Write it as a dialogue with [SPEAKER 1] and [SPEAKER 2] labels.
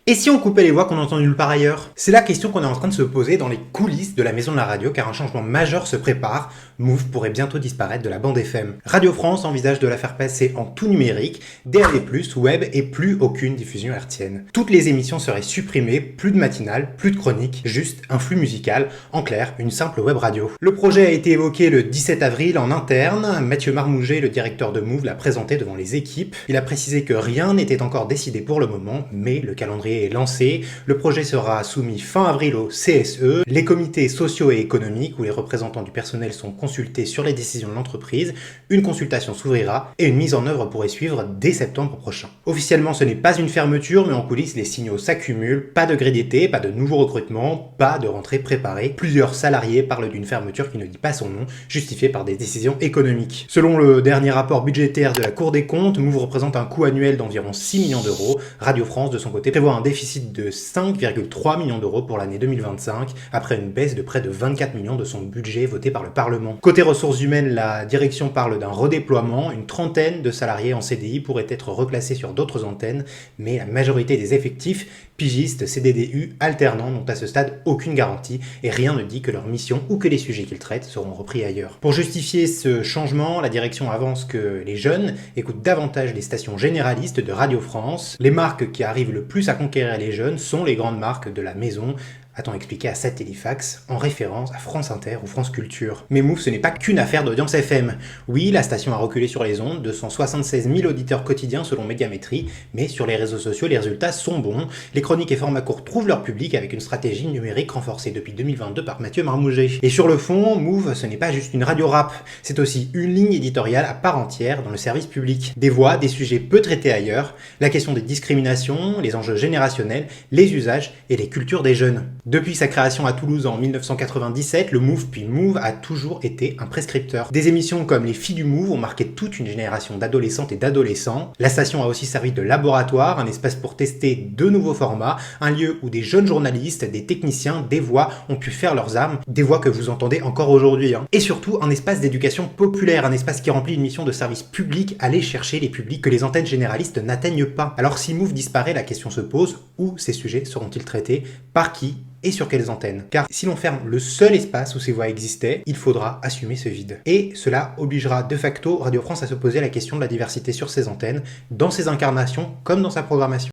[SPEAKER 1] Et si on coupait les voix qu'on entend nulle part ailleurs? C'est la question qu'on est en train de se poser dans les coulisses de la maison de la radio car un changement majeur se prépare. Move pourrait bientôt disparaître de la bande FM. Radio France envisage de la faire passer en tout numérique, DAB+, web et plus aucune diffusion hertzienne. Toutes les émissions seraient supprimées, plus de matinales, plus de chroniques, juste un flux musical, en clair, une simple web radio. Le projet a été évoqué le 17 avril en interne. Mathieu Marmouget, le directeur de Move, l'a présenté devant les équipes. Il a précisé que rien n'était encore décidé pour le moment, mais le calendrier est lancé. Le projet sera soumis fin avril au CSE, les comités sociaux et économiques où les représentants du personnel sont consultés sur les décisions de l'entreprise. Une consultation s'ouvrira et une mise en œuvre pourrait suivre dès septembre prochain. Officiellement, ce n'est pas une fermeture, mais en coulisses, les signaux s'accumulent. Pas de gré d'été, pas de nouveaux recrutements, pas de rentrée préparée. Plusieurs salariés parlent d'une fermeture qui ne dit pas son nom, justifiée par des décisions économiques. Selon le dernier rapport budgétaire de la Cour des comptes, Move représente un coût annuel d'environ 6 millions d'euros. Radio France, de son côté, prévoit un déficit de 5,3 millions d'euros pour l'année 2025, après une baisse de près de 24 millions de son budget voté par le Parlement. Côté ressources humaines, la direction parle d'un redéploiement. Une trentaine de salariés en CDI pourraient être reclassés sur d'autres antennes, mais la majorité des effectifs, pigistes, CDDU, alternants, n'ont à ce stade aucune garantie et rien ne dit que leur mission ou que les sujets qu'ils traitent seront repris ailleurs. Pour justifier ce changement, la direction avance que les jeunes écoutent davantage les stations généralistes de Radio France. Les marques qui arrivent le plus à conquérir les jeunes sont les grandes marques de la maison, a-t-on expliqué à Satellifax, en référence à France Inter ou France Culture. Mais Move, ce n'est pas qu'une affaire d'audience FM. Oui, la station a reculé sur les ondes, 276 000 auditeurs quotidiens selon Médiamétrie, mais sur les réseaux sociaux, les résultats sont bons. Les chroniques et formats courts trouvent leur public avec une stratégie numérique renforcée depuis 2022 par Mathieu Marmouget. Et sur le fond, Move, ce n'est pas juste une radio rap, c'est aussi une ligne éditoriale à part entière dans le service public. Des voix, des sujets peu traités ailleurs, la question des discriminations, les enjeux générationnels, les usages et les cultures des jeunes. Depuis sa création à Toulouse en 1997, le Move puis Move a toujours été un prescripteur. Des émissions comme Les Filles du Move ont marqué toute une génération d'adolescentes et d'adolescents. La station a aussi servi de laboratoire, un espace pour tester de nouveaux formats, un lieu où des jeunes journalistes, des techniciens, des voix ont pu faire leurs armes, des voix que vous entendez encore aujourd'hui. Et surtout, un espace d'éducation populaire, un espace qui remplit une mission de service public, aller chercher les publics que les antennes généralistes n'atteignent pas. Alors si Move disparaît, la question se pose, où ces sujets seront-ils traités, par qui et sur quelles antennes? Car si l'on ferme le seul espace où ces voix existaient, il faudra assumer ce vide. Et cela obligera de facto Radio France à se poser la question de la diversité sur ses antennes, dans ses incarnations comme dans sa programmation.